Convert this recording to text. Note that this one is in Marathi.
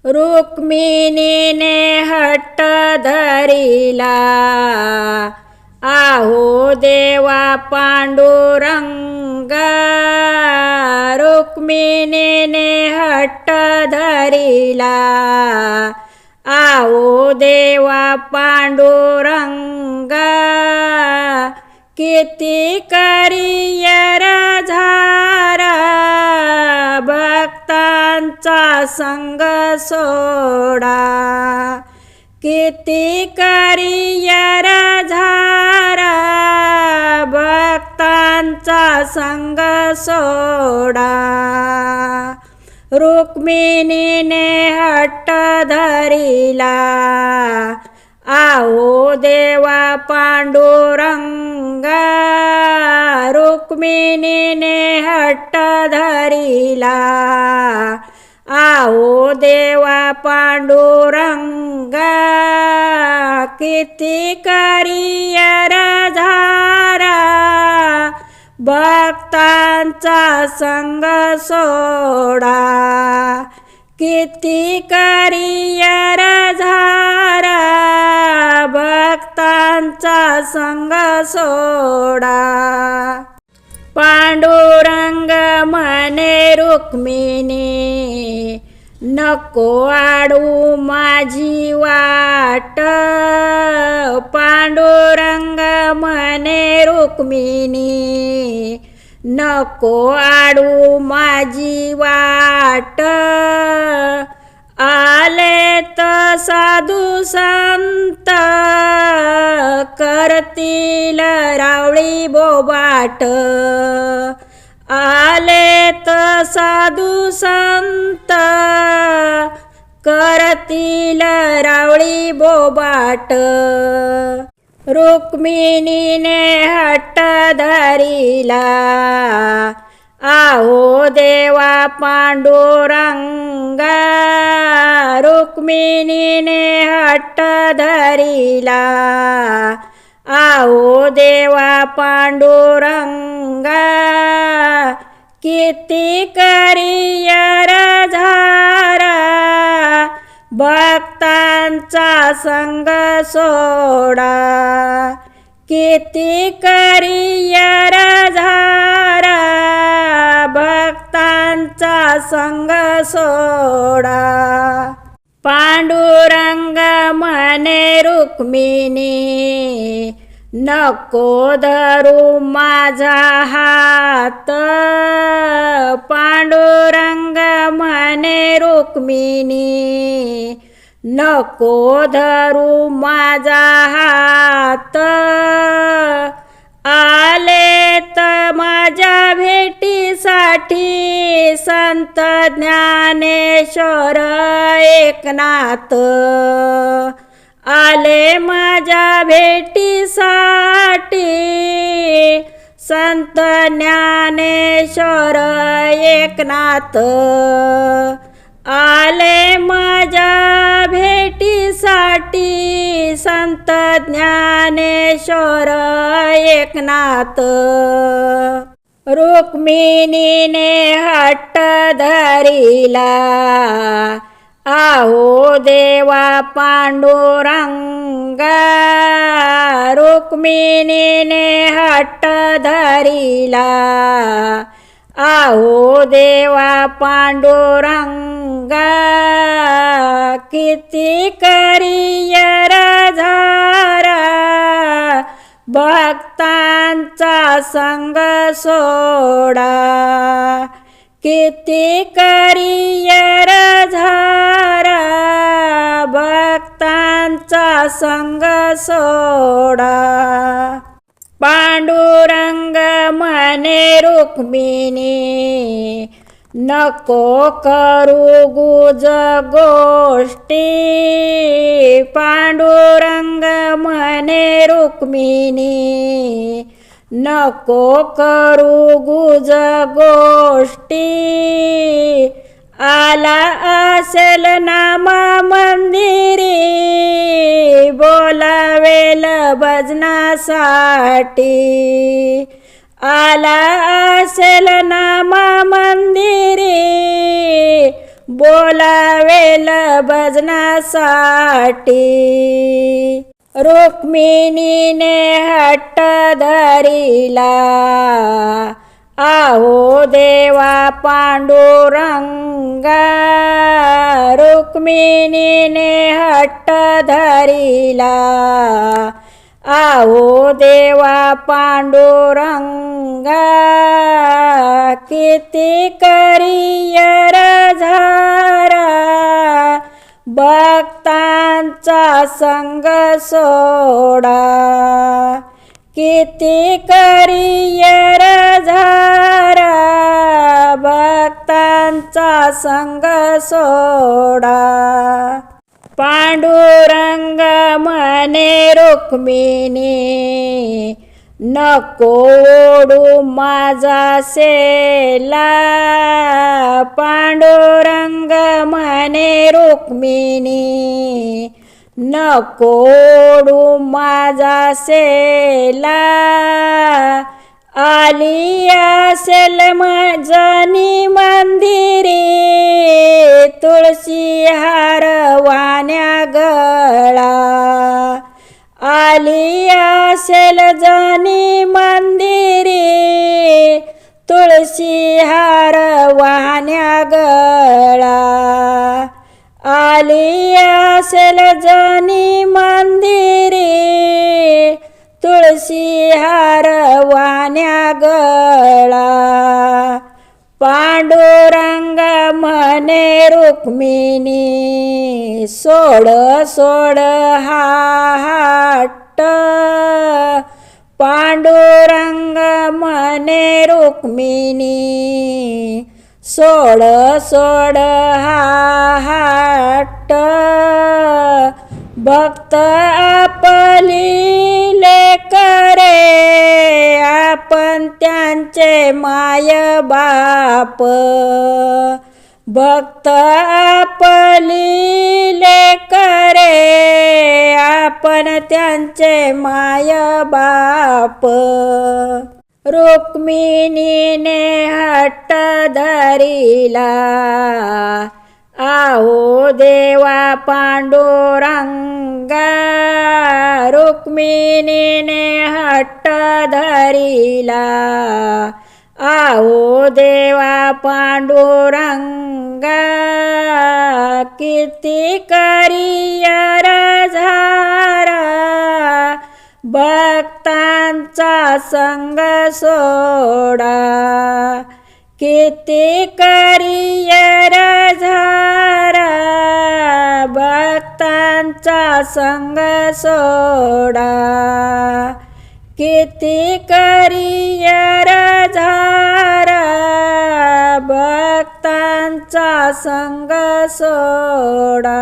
रुक्मिणीने हट्ट धरिला, आहो देवा पांडुरंग. रुक्मिणीने हट्ट धरिला, आहो देवा पांडुरंग. किती करियर झारा, भक्तांचा संग सोडा. किती करियर झारा, भक्तांचा संग सोडा. रुक्मिणीने हट्ट धरिला, आहो देवा पांडुरंग. रुक्मिणीने हट्ट धरिला, आहो देवा पांडुरंग. किती करियर झारा, भक्तांचा संग सोडा. किती करियर झारा, भक्तांचा संग सोडा. पांडुरंग म्हणे रुक्मिणी, नको आडू माझी वाट. पांडुरंग म्हणे रुक्मिणी, नको आडू माझी वाट. आलेत साधू संत, करतील रावळी बोबाट. आलेत साधू संत, करतील रावळी बोबाट. रुक्मिणीने हट्ट धरिला, आहो देवा पांडुरंग. रुक्मिणीने हट्ट धरिला, आहो देवा पांडुरंग. किती करियर झारा, भक्तांचा संग सोडा. किती करियर झारा, भक्तांचा संग सोडा. पांडुरंग म्हणे रुक्मिणी, नको धरू माझा हात. पांडुरंग म्हणे रुक्मिणी, नको धरू माझा हात. आलेत माझ्या भेटीसाठी, संत ज्ञानेश्वर एकनाथ. आले माझ्या भेटीसाठी, संत ज्ञानेश्वर एकनाथ. आले माझ्या भेटीसाठी, संत ज्ञानेश्वर एकनाथ. रुक्मिणीने हट्ट धरिला, आहो देवा पांडुरंग. रुक्मिणीने हट्ट धरिला, आहो देवा पांडुरंग. किती करियर झारा, भक्तांचा संग सोडा. किती करियर झारा, भक्तांचा संग सोडा. पांडुरंग म्हणे रुक्मिणी, नको करू गुज गोष्टी. पांडुरंग म्हणे रुक्मिणी, नको करू गुज गोष्टी. आला असेल नामा मंदिरी, बोलावेल भजनासाठी. आला असेल नामा मंदिरी, बोलावेल भजनासाठी. रुक्मिणीने हट्ट धरिला, आहो देवा पांडुरंगा. रुक्मिणीने हट्ट धरिला, आहो देवा पांडुरंगा. किती करियर झारा, भक्तांचा संग सोडा. किती करियर झारा, भक्तांचा संग सोडा. पांडुरंग म्हणे रुक्मिणी, नको ओढू माझा सेला. पांडुरंग म्हणे रुक्मिणी, नको ओढू माझा सेला. आली असेल जनी मंदिरी, तुळशी हार वाण्या गळा. आली असेल जनी मंदिरी, तुळशी हार वाण्या गळा. आली असेल जनी मंदिरी, तुळशी हार वाण्या गळा. पांडुरंग म्हणे रुक्मिणी, सोड सोड हा हट्ट. पांडुरंग म्हणे रुक्मिणी, सोड सोड हा हट्ट. भक्त आपली लेकरे, आपण त्यांचे माय बाप. भक्त आपली लेकरे, आपण त्यांचे माय बाप. रुक्मिणीने हट्ट धरिला, आहो देवा पांडुरंगा. रुक्मिणीने हट्ट धरिला, आहो देवा पांडुरंगा. किती करियर झारा, भक्तांचा संग सोडा. किती करियर झारा, भक्तांचा संग सोडा. किती करियर झारा, भक्तांचा संग सोडा.